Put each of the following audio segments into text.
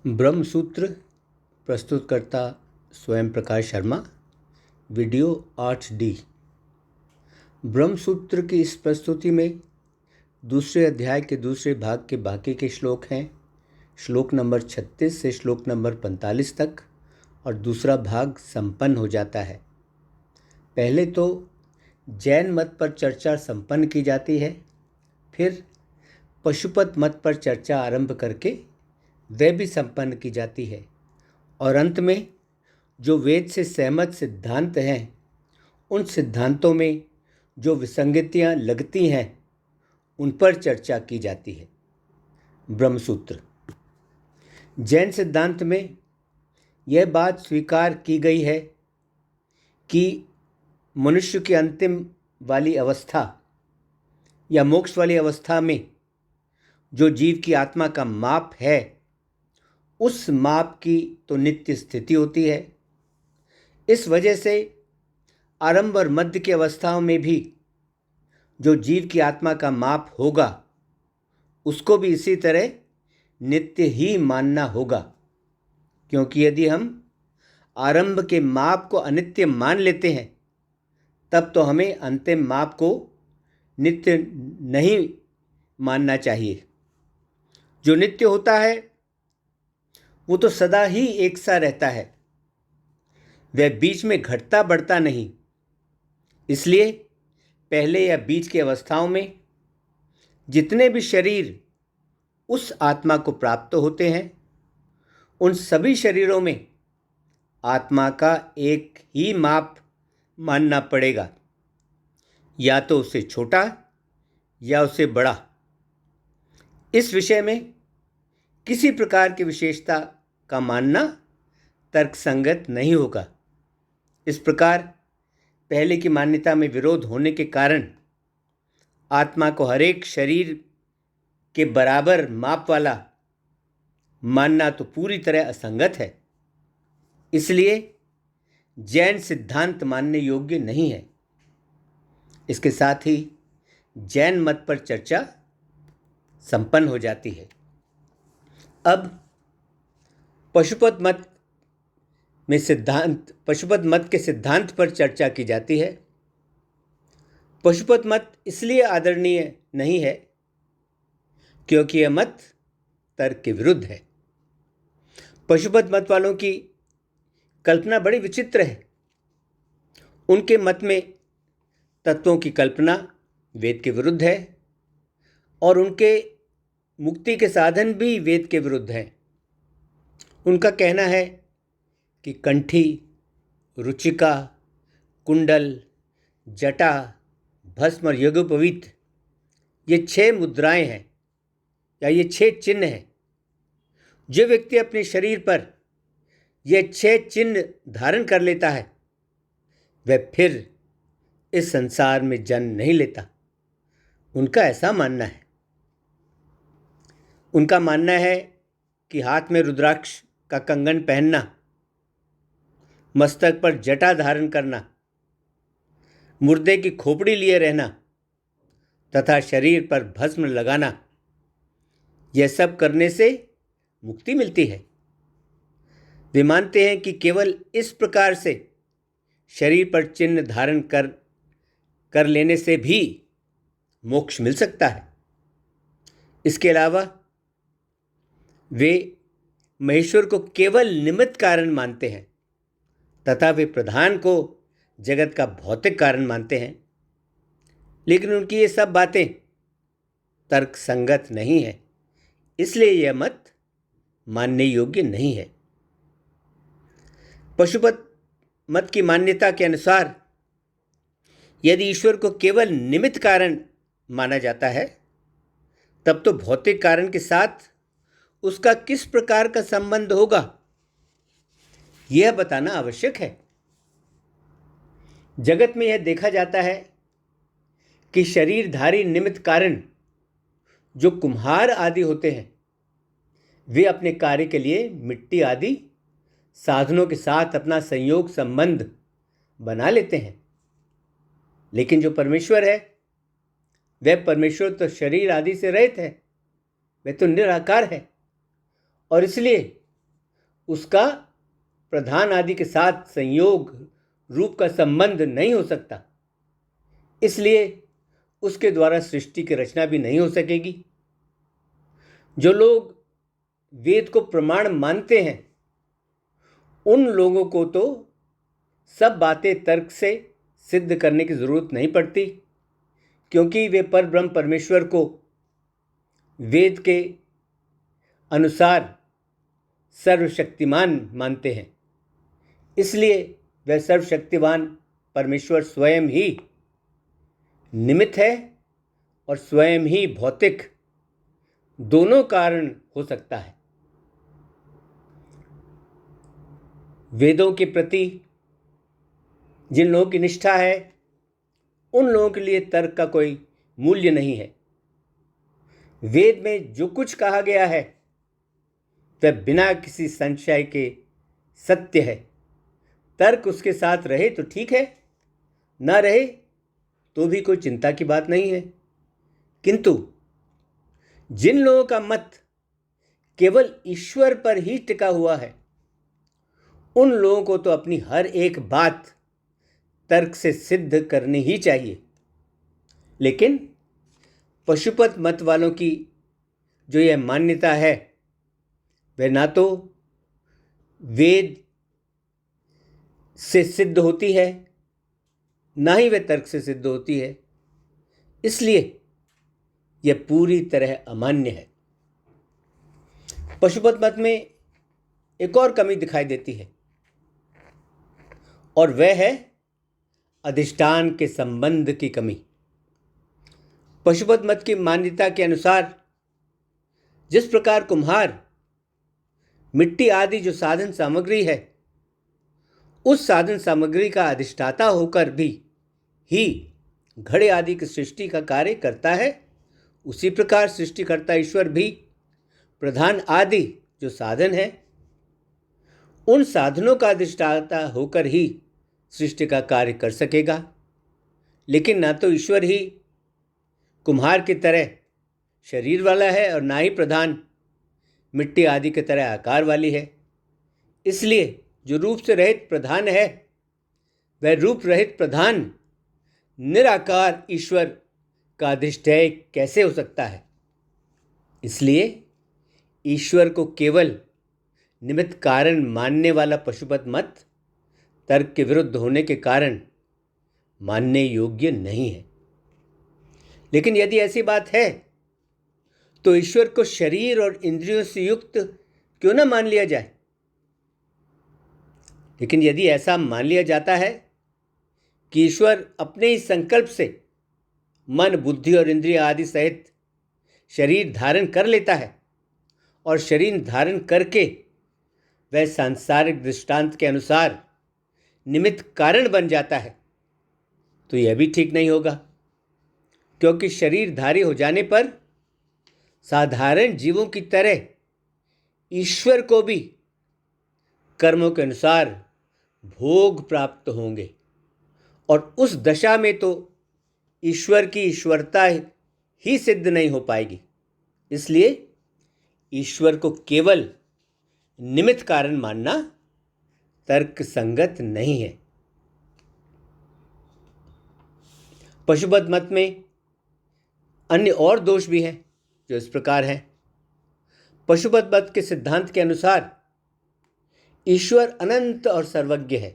ब्रह्म सूत्र प्रस्तुतकर्ता स्वयं Prakash Sharma. Video 8D। ब्रह्म सूत्र की इस प्रस्तुति में दूसरे अध्याय के दूसरे भाग के बाकी के श्लोक हैं, श्लोक नंबर 36 से श्लोक नंबर 45 तक, और दूसरा भाग संपन्न हो जाता है। पहले तो जैन मत पर चर्चा संपन्न की जाती है, फिर पशुपत मत पर चर्चा आरंभ करके वह भी संपन्न की जाती है, और अंत में जो वेद से सहमत सिद्धांत हैं उन सिद्धांतों में जो विसंगतियाँ लगती हैं उन पर चर्चा की जाती है। ब्रह्मसूत्र जैन सिद्धांत में यह बात स्वीकार की गई है कि मनुष्य की अंतिम वाली अवस्था या मोक्ष वाली अवस्था में जो जीव की आत्मा का माप है, उस माप की तो नित्य स्थिति होती है। इस वजह से आरंभ और मध्य की अवस्थाओं में भी जो जीव की आत्मा का माप होगा उसको भी इसी तरह नित्य ही मानना होगा, क्योंकि यदि हम आरंभ के माप को अनित्य मान लेते हैं तब तो हमें अंतिम माप को नित्य नहीं मानना चाहिए। जो नित्य होता है वो तो सदा ही एक सा रहता है, वह बीच में घटता बढ़ता नहीं। इसलिए पहले या बीच की अवस्थाओं में जितने भी शरीर उस आत्मा को प्राप्त होते हैं, उन सभी शरीरों में आत्मा का एक ही माप मानना पड़ेगा, या तो उससे छोटा या उससे बड़ा। इस विषय में किसी प्रकार की विशेषता का मानना तर्कसंगत नहीं होगा। इस प्रकार पहले की मान्यता में विरोध होने के कारण आत्मा को हरेक शरीर के बराबर माप वाला मानना तो पूरी तरह असंगत है। इसलिए जैन सिद्धांत मानने योग्य नहीं है। इसके साथ ही जैन मत पर चर्चा संपन्न हो जाती है। अब पशुपत मत के सिद्धांत पर चर्चा की जाती है। पशुपत मत इसलिए आदरणीय नहीं है क्योंकि यह मत तर्क के विरुद्ध है। पशुपत मत वालों की कल्पना बड़ी विचित्र है। उनके मत में तत्वों की कल्पना वेद के विरुद्ध है, और उनके मुक्ति के साधन भी वेद के विरुद्ध हैं। उनका कहना है कि कंठी, रुचिका, कुंडल, जटा, भस्म और यज्ञोपवीत ये 6 मुद्राएं हैं या ये 6 चिन्ह हैं। जो व्यक्ति अपने शरीर पर ये 6 चिन्ह धारण कर लेता है वह फिर इस संसार में जन्म नहीं लेता। उनका ऐसा मानना है। उनका मानना है कि हाथ में रुद्राक्ष का कंगन पहनना, मस्तक पर जटा धारण करना, मुर्दे की खोपड़ी लिए रहना तथा शरीर पर भस्म लगाना, यह सब करने से मुक्ति मिलती है। वे मानते हैं कि केवल इस प्रकार से शरीर पर चिन्ह धारण कर लेने से भी मोक्ष मिल सकता है। इसके अलावा वे महेश्वर को केवल निमित्त कारण मानते हैं तथा वे प्रधान को जगत का भौतिक कारण मानते हैं। लेकिन उनकी ये सब बातें तर्क संगत नहीं है, इसलिए यह मत मानने योग्य नहीं है। पशुपत मत की मान्यता के अनुसार यदि ईश्वर को केवल निमित्त कारण माना जाता है तब तो भौतिक कारण के साथ उसका किस प्रकार का संबंध होगा, यह बताना आवश्यक है। जगत में यह देखा जाता है कि शरीरधारी निमित्त कारण जो कुम्हार आदि होते हैं वे अपने कार्य के लिए मिट्टी आदि साधनों के साथ अपना संयोग संबंध बना लेते हैं। लेकिन जो परमेश्वर है वह परमेश्वर तो शरीर आदि से रहित है, वह तो निराकार है, और इसलिए उसका प्रधान आदि के साथ संयोग रूप का संबंध नहीं हो सकता, इसलिए उसके द्वारा सृष्टि की रचना भी नहीं हो सकेगी। जो लोग वेद को प्रमाण मानते हैं उन लोगों को तो सब बातें तर्क से सिद्ध करने की जरूरत नहीं पड़ती, क्योंकि वे परब्रह्म परमेश्वर को वेद के अनुसार सर्वशक्तिमान मानते हैं। इसलिए वह सर्वशक्तिमान परमेश्वर स्वयं ही निमित्त है और स्वयं ही भौतिक दोनों कारण हो सकता है। वेदों के प्रति जिन लोगों की निष्ठा है उन लोगों के लिए तर्क का कोई मूल्य नहीं है। वेद में जो कुछ कहा गया है वह बिना किसी संशय के सत्य है। तर्क उसके साथ रहे तो ठीक है, ना रहे तो भी कोई चिंता की बात नहीं है। किंतु जिन लोगों का मत केवल ईश्वर पर ही टिका हुआ है उन लोगों को तो अपनी हर एक बात तर्क से सिद्ध करनी ही चाहिए। लेकिन पशुपत मत वालों की जो यह मान्यता है वह ना तो वेद से सिद्ध होती है, ना ही वह तर्क से सिद्ध होती है, इसलिए यह पूरी तरह अमान्य है। पशुपत मत में एक और कमी दिखाई देती है और वह है अधिष्ठान के संबंध की कमी। पशुपत मत की मान्यता के अनुसार जिस प्रकार कुम्हार मिट्टी आदि जो साधन सामग्री है उस साधन सामग्री का अधिष्ठाता होकर भी ही घड़े आदि की सृष्टि का कार्य करता है, उसी प्रकार सृष्टिकर्ता ईश्वर भी प्रधान आदि जो साधन है उन साधनों का अधिष्ठाता होकर ही सृष्टि का कार्य कर सकेगा। लेकिन ना तो ईश्वर ही कुम्हार की तरह शरीर वाला है और ना ही प्रधान मिट्टी आदि की तरह आकार वाली है। इसलिए जो रूप से रहित प्रधान है वह रूप रहित प्रधान निराकार ईश्वर का अधिष्ठेय कैसे हो सकता है। इसलिए ईश्वर को केवल निमित्त कारण मानने वाला पशुपत मत तर्क के विरुद्ध होने के कारण मानने योग्य नहीं है। लेकिन यदि ऐसी बात है तो ईश्वर को शरीर और इंद्रियों से युक्त क्यों न मान लिया जाए। लेकिन यदि ऐसा मान लिया जाता है कि ईश्वर अपने ही संकल्प से मन बुद्धि और इंद्रिय आदि सहित शरीर धारण कर लेता है और शरीर धारण करके वह सांसारिक दृष्टांत के अनुसार निमित्त कारण बन जाता है, तो यह भी ठीक नहीं होगा, क्योंकि शरीरधारी हो जाने पर साधारण जीवों की तरह ईश्वर को भी कर्मों के अनुसार भोग प्राप्त होंगे और उस दशा में तो ईश्वर की ईश्वरता ही सिद्ध नहीं हो पाएगी। इसलिए ईश्वर को केवल निमित्त कारण मानना तर्क संगत नहीं है। पशुपत मत में अन्य और दोष भी हैं जो इस प्रकार हैं। पशुपत मत के सिद्धांत के अनुसार ईश्वर अनंत और सर्वज्ञ है।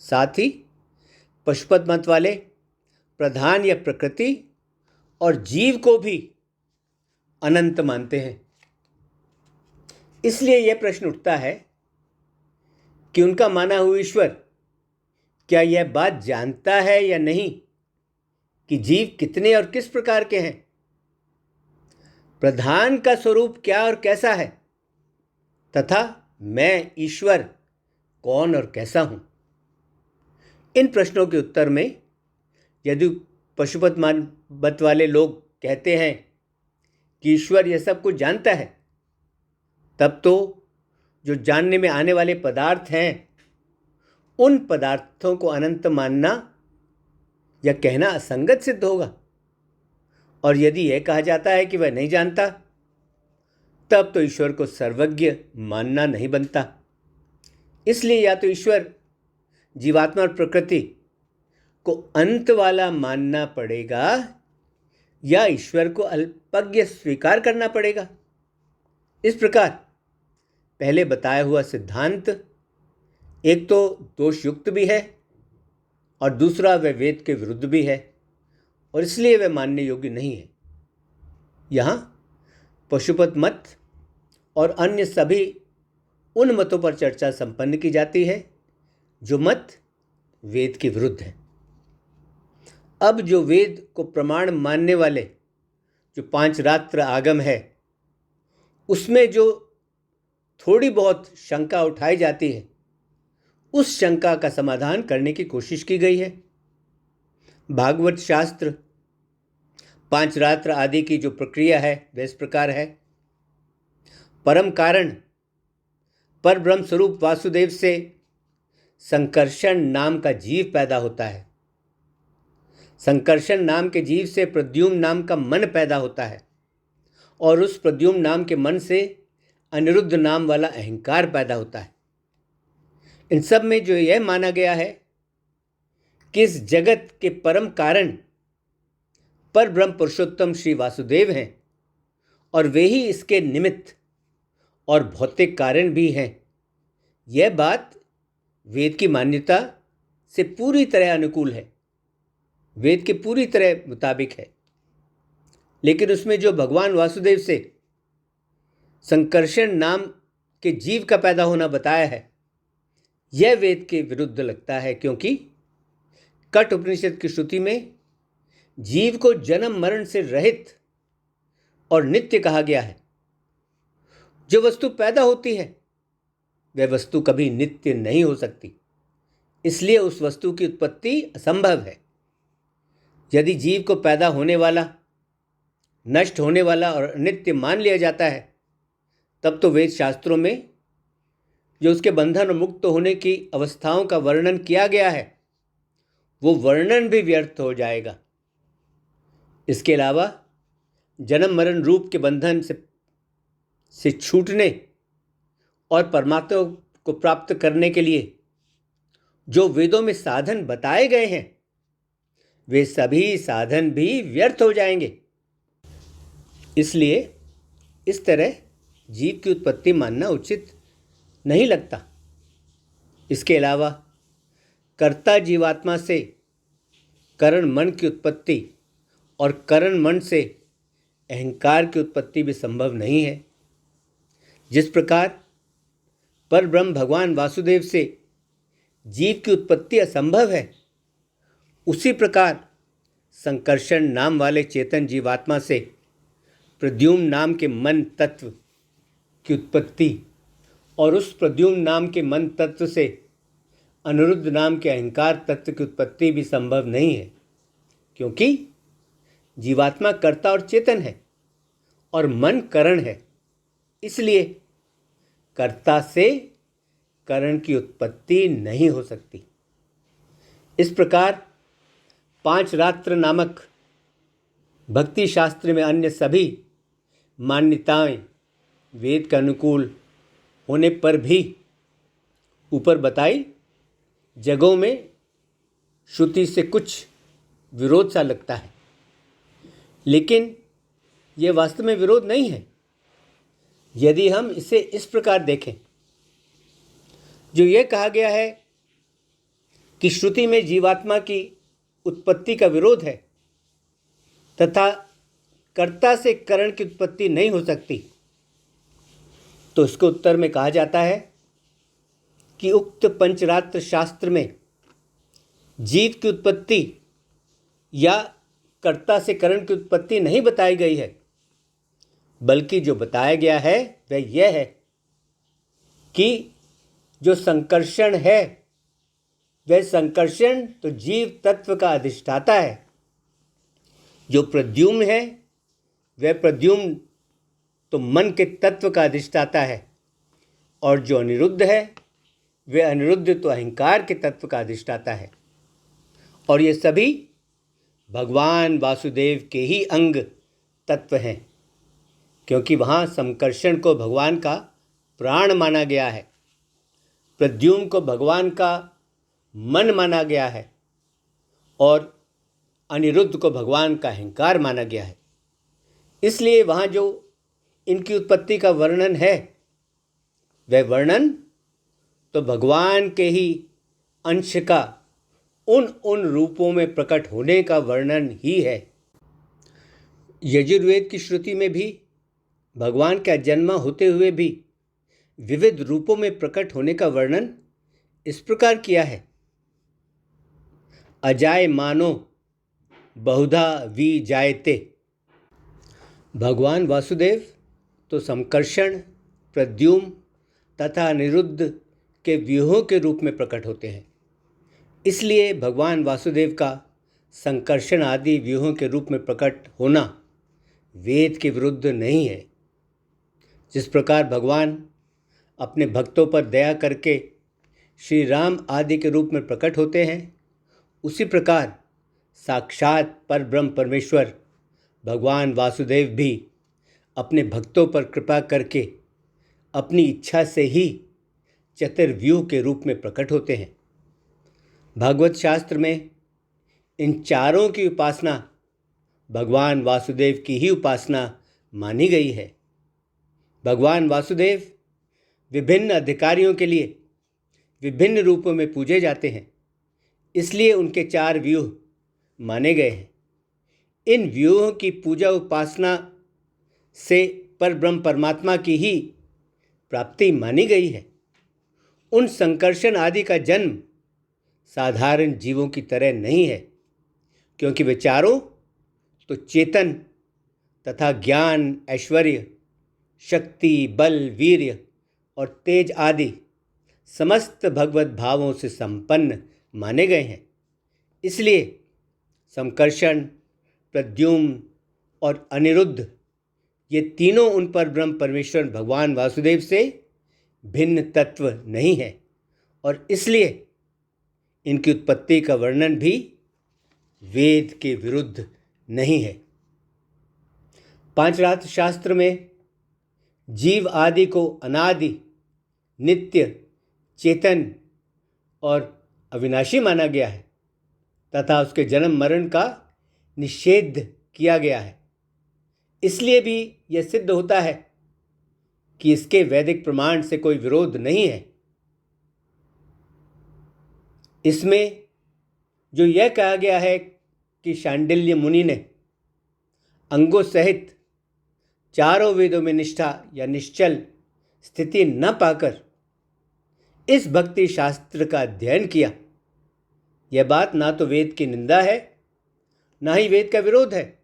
साथ ही पशुपत मत वाले प्रधान या प्रकृति और जीव को भी अनंत मानते हैं। इसलिए यह प्रश्न उठता है कि उनका माना हुआ ईश्वर क्या यह बात जानता है या नहीं कि जीव कितने और किस प्रकार के हैं, प्रधान का स्वरूप क्या और कैसा है, तथा मैं ईश्वर कौन और कैसा हूं। इन प्रश्नों के उत्तर में यदि पशुपत मत वाले लोग कहते हैं कि ईश्वर यह सब कुछ जानता है, तब तो जो जानने में आने वाले पदार्थ हैं उन पदार्थों को अनंत मानना या कहना असंगत सिद्ध होगा। और यदि यह कहा जाता है कि वह नहीं जानता, तब तो ईश्वर को सर्वज्ञ मानना नहीं बनता। इसलिए या तो ईश्वर, जीवात्मा और प्रकृति को अंत वाला मानना पड़ेगा या ईश्वर को अल्पज्ञ स्वीकार करना पड़ेगा। इस प्रकार पहले बताया हुआ सिद्धांत एक तो दोषयुक्त भी है और दूसरा वह वेद के विरुद्ध भी है और इसलिए वह मानने योग्य नहीं है। यहाँ पशुपत मत और अन्य सभी उन मतों पर चर्चा संपन्न की जाती है जो मत वेद के विरुद्ध है। अब जो वेद को प्रमाण मानने वाले जो पांचरात्र आगम है, उसमें जो थोड़ी बहुत शंका उठाई जाती है, उस शंका का समाधान करने की कोशिश की गई है। भागवत शास्त्र पांचरात्र आदि की जो प्रक्रिया है वह इस प्रकार है। परम कारण पर ब्रह्म स्वरूप वासुदेव से संकर्षण नाम का जीव पैदा होता है। संकर्षण नाम के जीव से प्रद्युम्न नाम का मन पैदा होता है और उस प्रद्युम्न नाम के मन से अनिरुद्ध नाम वाला अहंकार पैदा होता है। इन सब में जो यह माना गया है कि इस जगत के परम कारण पर ब्रह्म पुरुषोत्तम श्री वासुदेव हैं और वे ही इसके निमित्त और भौतिक कारण भी हैं, यह बात वेद की मान्यता से पूरी तरह अनुकूल है, वेद के पूरी तरह मुताबिक है। लेकिन उसमें जो भगवान वासुदेव से संकर्षण नाम के जीव का पैदा होना बताया है, यह वेद के विरुद्ध लगता है, क्योंकि कठ उपनिषद की श्रुति में जीव को जन्म मरण से रहित और नित्य कहा गया है। जो वस्तु पैदा होती है वह वस्तु कभी नित्य नहीं हो सकती, इसलिए उस वस्तु की उत्पत्ति असंभव है। यदि जीव को पैदा होने वाला, नष्ट होने वाला और नित्य मान लिया जाता है, तब तो वेद शास्त्रों में जो उसके बंधन और मुक्त होने की अवस्थाओं का वर्णन किया गया है, वो वर्णन भी व्यर्थ हो जाएगा। इसके अलावा जन्म मरण रूप के बंधन से छूटने और परमात्मा को प्राप्त करने के लिए जो वेदों में साधन बताए गए हैं, वे सभी साधन भी व्यर्थ हो जाएंगे। इसलिए इस तरह जीव की उत्पत्ति मानना उचित नहीं लगता। इसके अलावा कर्ता जीवात्मा से करण मन की उत्पत्ति और करण मन से अहंकार की उत्पत्ति भी संभव नहीं है। जिस प्रकार पर ब्रह्म भगवान वासुदेव से जीव की उत्पत्ति असंभव है, उसी प्रकार संकर्षण नाम वाले चेतन जीवात्मा से प्रद्युम्न नाम के मन तत्व की उत्पत्ति और उस प्रद्युम्न नाम के मन तत्व से अनिरुद्ध नाम के अहंकार तत्व की उत्पत्ति भी संभव नहीं है, क्योंकि जीवात्मा कर्ता और चेतन है और मन करण है। इसलिए कर्ता से करण की उत्पत्ति नहीं हो सकती। इस प्रकार पांच रात्र नामक भक्ति शास्त्र में अन्य सभी मान्यताएं वेद के अनुकूल होने पर भी ऊपर बताई जगहों में श्रुति से कुछ विरोध सा लगता है, लेकिन यह वास्तव में विरोध नहीं है। यदि हम इसे इस प्रकार देखें, जो यह कहा गया है कि श्रुति में जीवात्मा की उत्पत्ति का विरोध है तथा कर्ता से करण की उत्पत्ति नहीं हो सकती, तो इसके उत्तर में कहा जाता है कि उक्त पंचरात्र शास्त्र में जीव की उत्पत्ति या कर्ता से करण की उत्पत्ति नहीं बताई गई है, बल्कि जो बताया गया है वह यह है कि जो संकर्षण है वह संकर्षण तो जीव तत्व का अधिष्ठाता है, जो प्रद्युम्न है वह प्रद्युम्न तो मन के तत्व का अधिष्ठाता है, और जो अनिरुद्ध है वह अनिरुद्ध तो अहंकार के तत्व का अधिष्ठाता है। और ये सभी भगवान वासुदेव के ही अंग तत्व हैं। क्योंकि वहाँ संकर्षण को भगवान का प्राण माना गया है, प्रद्युम्न को भगवान का मन माना गया है और अनिरुद्ध को भगवान का अहंकार माना गया है। इसलिए वहाँ जो इनकी उत्पत्ति का वर्णन है वह वर्णन तो भगवान के ही अंश का उन रूपों में प्रकट होने का वर्णन ही है। यजुर्वेद की श्रुति में भी भगवान का जन्म होते हुए भी विविध रूपों में प्रकट होने का वर्णन इस प्रकार किया है। अजाय मानो बहुधा वी जायते। भगवान वासुदेव तो संकर्षण, प्रद्युम्न तथा अनिरुद्ध के व्यूहों के रूप में प्रकट होते हैं। इसलिए भगवान वासुदेव का संकर्षण आदि व्यूहों के रूप में प्रकट होना वेद के विरुद्ध नहीं है। जिस प्रकार भगवान अपने भक्तों पर दया करके श्री राम आदि के रूप में प्रकट होते हैं, उसी प्रकार साक्षात परब्रह्म परमेश्वर भगवान वासुदेव भी अपने भक्तों पर कृपा करके अपनी इच्छा से ही चतुर्व्यूह के रूप में प्रकट होते हैं। भागवत शास्त्र में इन चारों की उपासना भगवान वासुदेव की ही उपासना मानी गई है। भगवान वासुदेव विभिन्न अधिकारियों के लिए विभिन्न रूपों में पूजे जाते हैं, इसलिए उनके 4 व्यूह माने गए हैं। इन व्यूहों की पूजा उपासना से परब्रह्म परमात्मा की ही प्राप्ति मानी गई है। उन संकर्षण आदि का जन्म साधारण जीवों की तरह नहीं है, क्योंकि वे चारों तो चेतन तथा ज्ञान, ऐश्वर्य, शक्ति, बल, वीर्य और तेज आदि समस्त भगवत भावों से संपन्न माने गए हैं। इसलिए संकर्षण, प्रद्युम्न और अनिरुद्ध ये तीनों उन पर ब्रह्म परमेश्वर भगवान वासुदेव से भिन्न तत्व नहीं है और इसलिए इनकी उत्पत्ति का वर्णन भी वेद के विरुद्ध नहीं है। पांचरात्र शास्त्र में जीव आदि को अनादि, नित्य, चेतन और अविनाशी माना गया है तथा उसके जन्म मरण का निषेध किया गया है। इसलिए भी यह सिद्ध होता है कि इसके वैदिक प्रमाण से कोई विरोध नहीं है। इसमें जो यह कहा गया है कि शांडिल्य मुनि ने अंगों सहित चारों वेदों में निष्ठा या निश्चल स्थिति न पाकर इस भक्ति शास्त्र का अध्ययन किया, यह बात ना तो वेद की निंदा है ना ही वेद का विरोध है,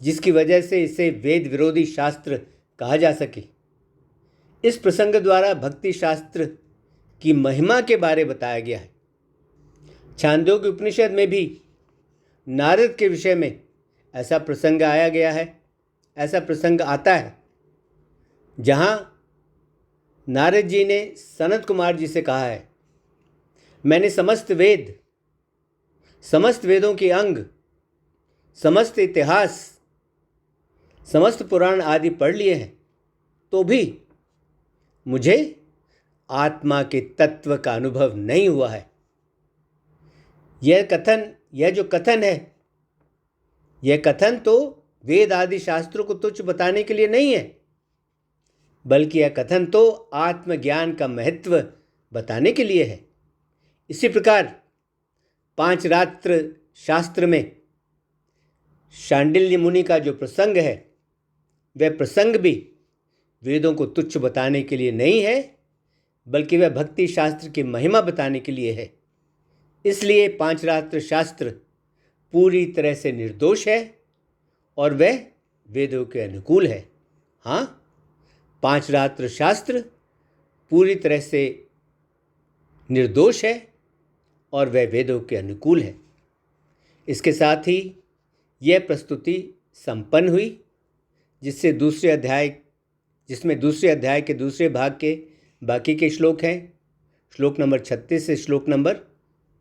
जिसकी वजह से इसे वेद विरोधी शास्त्र कहा जा सके। इस प्रसंग द्वारा भक्ति शास्त्र की महिमा के बारे बताया गया है। छांदोग्य उपनिषद में भी नारद के विषय में ऐसा प्रसंग आया गया है, ऐसा प्रसंग आता है जहाँ नारद जी ने सनत कुमार जी से कहा है, मैंने समस्त वेद, समस्त वेदों के अंग, समस्त इतिहास, समस्त पुराण आदि पढ़ लिए हैं, तो भी मुझे आत्मा के तत्व का अनुभव नहीं हुआ है। यह जो कथन है, यह कथन तो वेद आदि शास्त्रों को तुच्छ बताने के लिए नहीं है, बल्कि यह कथन तो आत्मज्ञान का महत्व बताने के लिए है। इसी प्रकार पांचरात्र शास्त्र में शांडिल्य मुनि का जो प्रसंग है, वह प्रसंग भी वेदों को तुच्छ बताने के लिए नहीं है, बल्कि वह भक्ति शास्त्र की महिमा बताने के लिए है। इसलिए पांचरात्र शास्त्र पूरी तरह से निर्दोष है और वह वेदों के अनुकूल है। हाँ, पांचरात्र शास्त्र पूरी तरह से निर्दोष है और वह वेदों के अनुकूल है। इसके साथ ही यह प्रस्तुति संपन्न हुई, जिसमें दूसरे अध्याय के दूसरे भाग के बाकी के श्लोक हैं, श्लोक नंबर 36 से श्लोक नंबर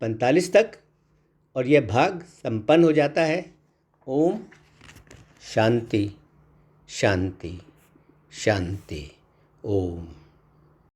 45 तक, और यह भाग संपन्न हो जाता है। ओम शांति शांति शांति। ओम।